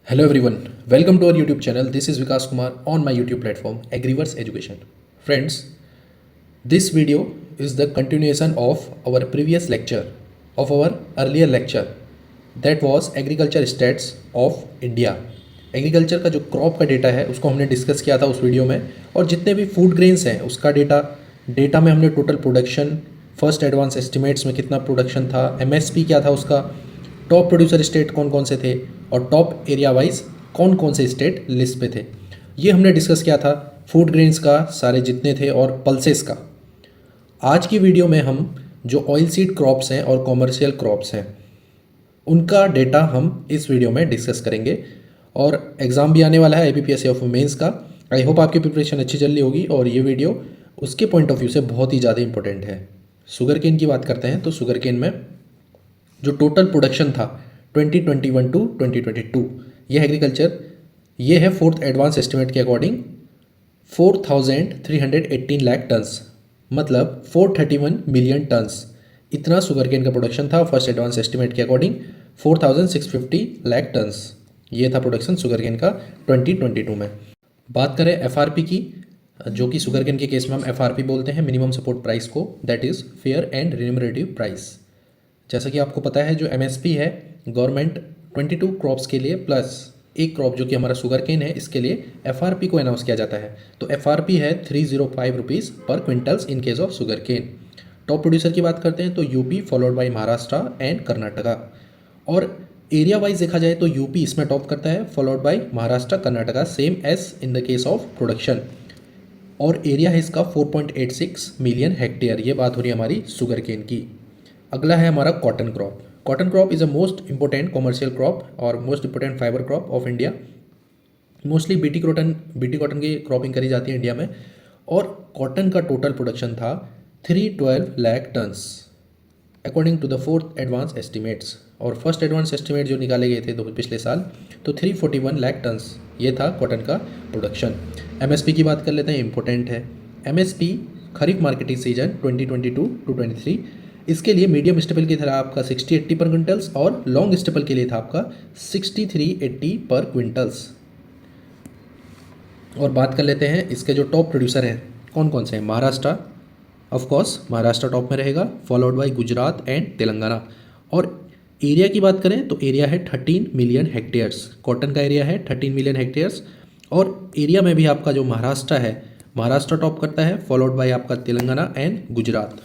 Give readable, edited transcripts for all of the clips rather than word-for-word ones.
Hello everyone, welcome to our YouTube channel. This is Vikas Kumar on my YouTube platform Agriverse Education. Friends, this video is the continuation of our previous lecture, of our earlier lecture that was Agriculture Stats of India. Agriculture का जो crop का data है उसको हमने discuss किया था उस video में, और जितने भी फूड ग्रेन्स हैं उसका डेटा में हमने total production, first advance estimates में कितना प्रोडक्शन था, एमएसपी क्या था उसका, टॉप प्रोड्यूसर स्टेट कौन कौन से थे और टॉप एरिया वाइज कौन कौन से स्टेट लिस्ट पे थे, ये हमने डिस्कस किया था। फूड ग्रेन्स का सारे जितने थे और पल्सेस का। आज की वीडियो में हम जो ऑयल सीड क्रॉप्स हैं और कॉमर्शियल क्रॉप्स हैं उनका डेटा हम इस वीडियो में डिस्कस करेंगे। और एग्ज़ाम भी आने वाला है एपीपीएससी ऑफ मेंस का। आई होप आपकी प्रिपरेशन अच्छी चल रही होगी और ये वीडियो उसके पॉइंट ऑफ व्यू से बहुत ही ज़्यादा इंपॉर्टेंट है। शुगर केन की बात करते हैं तो शुगर केन में जो टोटल प्रोडक्शन था 2021 टू 2022, ये एग्रीकल्चर ये है फोर्थ एडवांस एस्टिमेट के अकॉर्डिंग 4,318 लाख टन्स, मतलब 431 मिलियन टन्स। इतना शुगर केन का प्रोडक्शन था फर्स्ट एडवांस एस्टिमेट के अकॉर्डिंग 4,650 लाख टन्स। ये था प्रोडक्शन शुगर केन का 2022 में। बात करें एफआरपी की, जो कि शुगर केन के केस में हम एफआरपी बोलते हैं, मिनिमम सपोर्ट प्राइस को, that is fair and remunerative price. जैसा कि आपको पता है जो एमएसपी है गवर्नमेंट 22 क्रॉप्स के लिए प्लस एक क्रॉप जो कि हमारा शुगर केन है इसके लिए एफआरपी को अनाउंस किया जाता है। तो एफआरपी है 305 rupees per quintals in case of sugarcane. Top producer की बात करते हैं तो UP followed by Maharashtra and Karnataka. और एरिया वाइज देखा जाए तो यूपी इसमें टॉप करता है, followed by Maharashtra, Karnataka, same as in the case of production. और एरिया है इसका 4.86 मिलियन हेक्टेयर। ये बात हो रही है हमारी शुगर केन की। अगला है हमारा cotton crop. Cotton crop is a most important commercial crop और most important fibre crop of India. Mostly BT cotton की क्रॉपिंग करी जाती है इंडिया में। और कॉटन का टोटल प्रोडक्शन था 312 lakh tons according to the fourth advance estimates. और फर्स्ट एडवांस एस्टिमेट जो निकाले गए थे पिछले साल तो 341 लाख टन्स ये था कॉटन का प्रोडक्शन। एमएसपी की बात कर लेते हैं, इंपॉर्टेंट है। MSP kharif marketing season 2022 to 23, इसके लिए मीडियम स्टेपल की तरह आपका 60-80 पर क्विंटल्स और लॉन्ग स्टेपल के लिए था आपका 63-80 पर क्विंटल्स। और बात कर लेते हैं इसके जो टॉप प्रोड्यूसर हैं कौन कौन से हैं। Maharashtra, of course Maharashtra top में रहेगा, followed by Gujarat and Telangana. और एरिया की बात करें तो एरिया है 13 मिलियन हेक्टेयर्स। कॉटन का एरिया है 13 मिलियन हेक्टेयर्स। और एरिया में भी आपका जो महाराष्ट्र है, महाराष्ट्र टॉप करता है, फॉलोड बाय आपका तेलंगाना एंड गुजरात।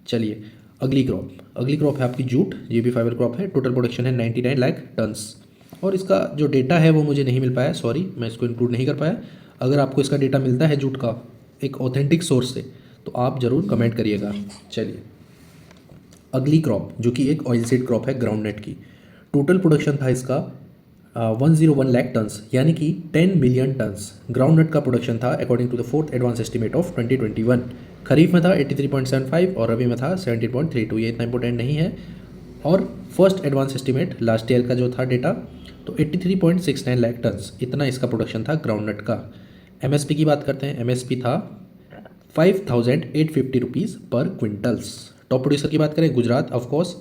चलिए अगली क्रॉप है आपकी जूट। ये भी फाइबर क्रॉप है। टोटल प्रोडक्शन है 99 लाख टन्स। और इसका जो डेटा है वो मुझे नहीं मिल पाया, सॉरी, मैं इसको इंक्लूड नहीं कर पाया। अगर आपको इसका डेटा मिलता है जूट का एक ऑथेंटिक सोर्स से तो आप ज़रूर कमेंट करिएगा। चलिए अगली क्रॉप जो कि एक ऑयल सीड क्रॉप है ग्राउंडनट की। टोटल प्रोडक्शन था इसका 101 लाख टन्स, यानी कि 10 मिलियन टन्स ग्राउंडनट का प्रोडक्शन था according to the fourth advance estimate of 2021। Kharif में था 83.75 और रबी में था 17.32। ये इतना इंपॉर्टेंट नहीं है। और first advance estimate last year का जो था डेटा तो 83.69 लाख टन्स, इतना इसका प्रोडक्शन था ग्राउंडनट का। एमएसपी की बात करते हैं, एमएसपी था 5,850 rupees per quintals. Top producer की बात करें Gujarat, of course,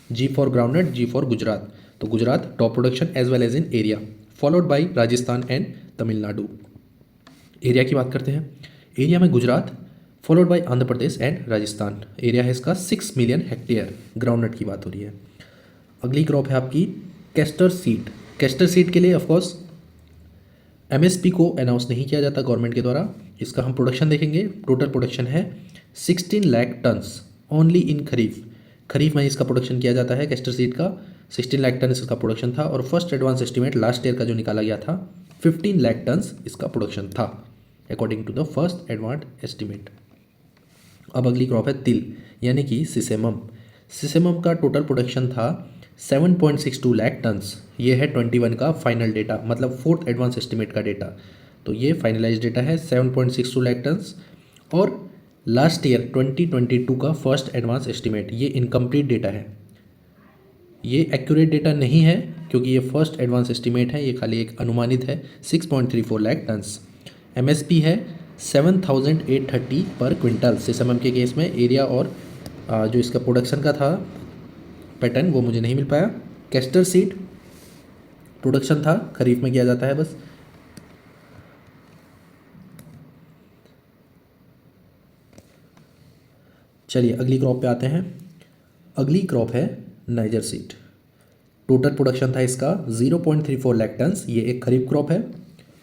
G for groundnut, G for Gujarat. तो Gujarat top production as well as in area, followed by Rajasthan and Tamil Nadu. Area की बात करते हैं, एरिया में Gujarat followed by Andhra Pradesh and Rajasthan. Area है इसका 6 मिलियन हेक्टेयर। ग्राउंडनट की बात हो रही है। अगली क्रॉप है आपकी कैस्टर सीड। कैस्टर सीड के लिए ऑफकोर्स एमएसपी को अनाउंस नहीं किया जाता गवर्नमेंट के द्वारा। इसका हम प्रोडक्शन देखेंगे। टोटल प्रोडक्शन है 16 लाख टन्स ओनली इन खरीफ में इसका प्रोडक्शन किया जाता है। कैस्टर सीड का 16 लाख टन इसका प्रोडक्शन था। और first advance estimate last year का जो निकाला गया था 15 लाख टन्स इसका प्रोडक्शन था according to the first advance estimate. अब अगली क्रॉप है तिल, यानी कि सिसेमम। सिसेमम का टोटल प्रोडक्शन था 7.62 लाख टन्स। ये है 21 का फाइनल डेटा, मतलब फोर्थ एडवांस एस्टिमेट का डेटा। तो ये फाइनलाइज डेटा है 7.62 लाख टन्स। और लास्ट ईयर 2022 का फर्स्ट एडवांस एस्टिमेट ये इनकम्प्लीट डेटा है, ये एक्यूरेट डेटा नहीं है क्योंकि ये फर्स्ट एडवांस एस्टिमेट है, ये खाली एक अनुमानित है। 6.34 लाख टन्स। एमएसपी है 7,830 पर क्विंटल सिसमम के केस में। एरिया और जो इसका प्रोडक्शन का था पैटर्न वो मुझे नहीं मिल पाया। कैस्टर सीड प्रोडक्शन था खरीफ में किया जाता है बस। चलिए अगली क्रॉप पे आते हैं। अगली क्रॉप है नाइजर सीड। टोटल प्रोडक्शन था इसका 0.34 लाख टन्स। ये एक खरीफ क्रॉप है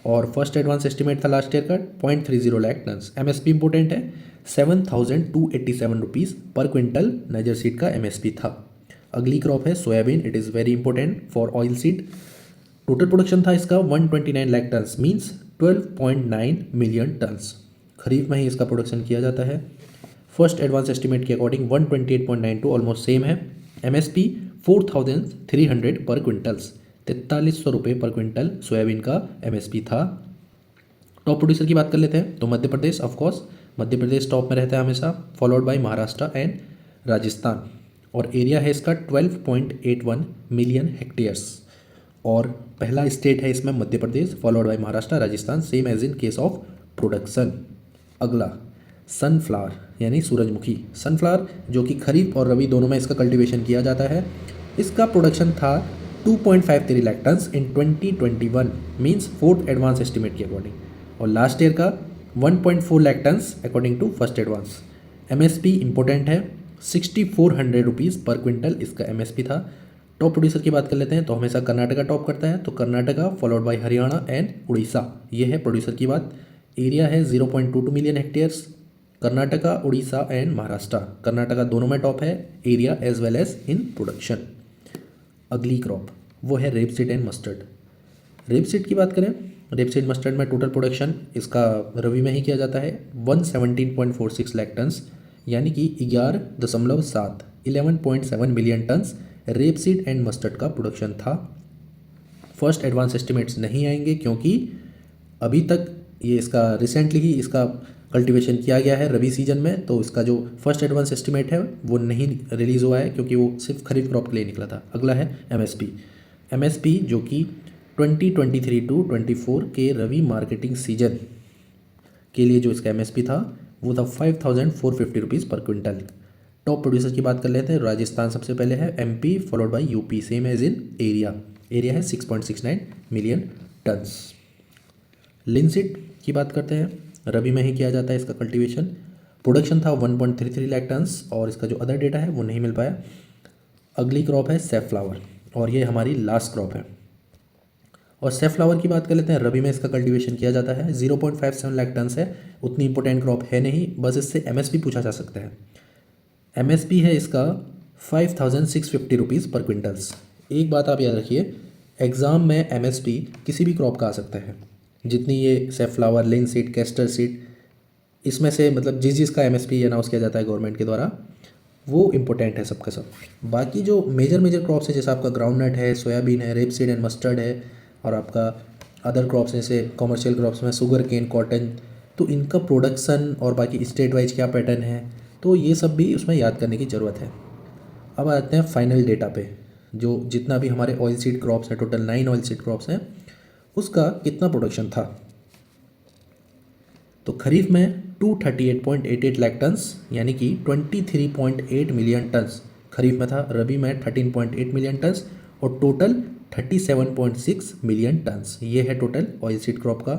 और फर्स्ट एडवांस एस्टिमेट था लास्ट ईयर का 0.30 लाख टन्स। एमएसपी इंपोर्टेंट है 7,287 rupees per quintal niger seed का एमएसपी था। अगली क्रॉप है soybean. It is very important for oil seed. Total production था इसका 129 lakh tons means 12.9 million tons. Kharif में ही इसका प्रोडक्शन किया जाता है। फर्स्ट एडवांस एस्टिमेट के अकॉर्डिंग 128.92 ऑलमोस्ट सेम है। एमएसपी 4,300 पर क्विंटल्स, 4300 रुपये पर क्विंटल सोयाबीन का एमएसपी था। टॉप प्रोड्यूसर की बात कर लेते हैं तो मध्य प्रदेश, ऑफकोर्स मध्य प्रदेश टॉप में रहता है हमेशा, followed by Maharashtra and Rajasthan. और एरिया है इसका 12.81 मिलियन हेक्टेयर्स। और पहला स्टेट है इसमें Madhya Pradesh, followed by Maharashtra, Rajasthan, same as in case of production. अगला सनफ्लावर यानी सूरजमुखी। सनफ्लावर जो कि खरीफ और रबी दोनों में इसका कल्टीवेशन किया जाता है। इसका प्रोडक्शन था 2.53 lakh tons in 2021 means fourth advance estimate के अकॉर्डिंग, और लास्ट ईयर का 1.4 lakh tons according to first advance. MSP important है 6,400 रुपीज़ पर क्विंटल इसका एमएसपी था। टॉप प्रोड्यूसर की बात कर लेते हैं तो हमेशा कर्नाटका टॉप करता है, तो Karnataka followed by Haryana and Orissa. ये है प्रोड्यूसर की बात। एरिया है 0.22 million hectares. Karnataka, Orissa and Maharashtra. Karnataka दोनों में टॉप है, area as well as in production. अगली क्रॉप वो है रेपसीड एंड मस्टर्ड। रेपसीड की बात करें, रेपसीड मस्टर्ड में टोटल प्रोडक्शन इसका रबी में ही किया जाता है 117.46 लाख टन्स यानी कि 11.7 million turns rapeseed and mustard का प्रोडक्शन था। फर्स्ट एडवांस एस्टिमेट्स नहीं आएंगे क्योंकि अभी तक ये इसका रिसेंटली ही इसका कल्टीवेशन किया गया है रबी सीजन में, तो इसका जो फर्स्ट एडवांस एस्टिमेट है वो नहीं रिलीज़ हुआ है क्योंकि वो सिर्फ खरीफ क्रॉप के लिए निकला था। अगला है एमएसपी। एमएसपी जो कि 2023 टू 24 के रबी मार्केटिंग सीजन के लिए जो इसका एमएसपी था वो था 5,450 rupees per quintal. Top producer की बात कर लेते हैं। राजस्थान सबसे पहले है, MP followed by UP, same as in area. Area है 6.69 मिलियन टन्स। लिनसीड की बात करते हैं, रबी में ही किया जाता है इसका कल्टीवेशन। प्रोडक्शन था 1.33 लाख टन्स और इसका जो अदर डेटा है वो नहीं मिल पाया। अगली क्रॉप है सेफ्लावर और ये हमारी लास्ट क्रॉप है। और सेफ्लावर की बात कर लेते हैं, रबी में इसका कल्टीवेशन किया जाता है। 0.57 लाख टन्स है, उतनी इंपॉर्टेंट क्रॉप है नहीं, बस इससे एमएसपी पूछा जा सकता है। एमएसपी है इसका 5,650 रुपीज़ पर क्विंटल्स। एक बात आप याद रखिए, एग्ज़ाम में एमएसपी किसी भी क्रॉप का आ सकता है। जितनी ये सेफ्लावर, लिनसीड, कैस्टर सीड, इसमें से मतलब जिसका एमएसपी अनाउंस किया जाता है गवर्नमेंट के द्वारा वो इम्पोर्टेंट है सबका सब। बाकी जो मेजर क्रॉप्स है जैसे आपका ग्राउंडनट है, सोयाबीन है, रेपसीड एंड मस्टर्ड है और आपका अदर क्रॉप्स जैसे कॉमर्शियल क्रॉप्स में शुगर केन, कॉटन, तो इनका प्रोडक्शन और बाकी स्टेट वाइज क्या पैटर्न है तो ये सब भी उसमें याद करने की ज़रूरत है। अब आते हैं फाइनल डेटा पे, जो जितना भी हमारे ऑयल सीड क्रॉप्स हैं, टोटल 9 ऑयल सीड क्रॉप्स हैं, उसका कितना प्रोडक्शन था। तो खरीफ में 238.88 लाख टन्स यानी कि 23.8 मिलियन टन्स खरीफ में था। रबी में 13.8 मिलियन टन्स और टोटल 37.6 मिलियन टन्स। ये है टोटल ऑयल सीड क्रॉप का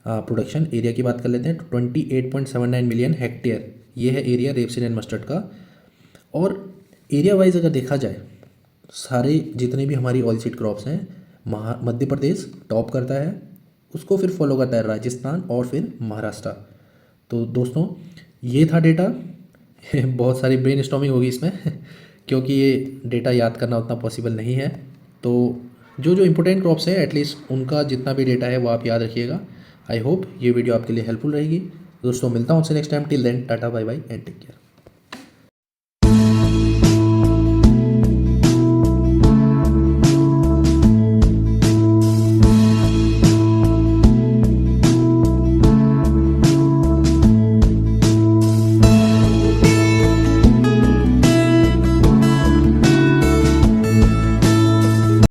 प्रोडक्शन। एरिया की बात कर लेते हैं तो 28.79 मिलियन हेक्टेयर ये है एरिया रेपसीड एंड मस्टर्ड का। और एरिया वाइज अगर देखा जाए सारे जितने भी हमारी ऑयल सीड क्रॉप्स हैं, मध्य प्रदेश टॉप करता है, उसको फिर फॉलो करता है राजस्थान और फिर महाराष्ट्र। तो दोस्तों ये था डेटा। बहुत सारी ब्रेन स्टॉर्मिंग होगी इसमें क्योंकि ये डेटा याद करना उतना पॉसिबल नहीं है। तो जो जो इम्पोर्टेंट क्रॉप्स हैं एटलीस्ट उनका जितना भी डेटा है वो आप याद रखिएगा। आई होप ये वीडियो आपके लिए हेल्पफुल रहेगी। दोस्तों मिलता हूँ आपसे next time. Till then tata bye bye and take care.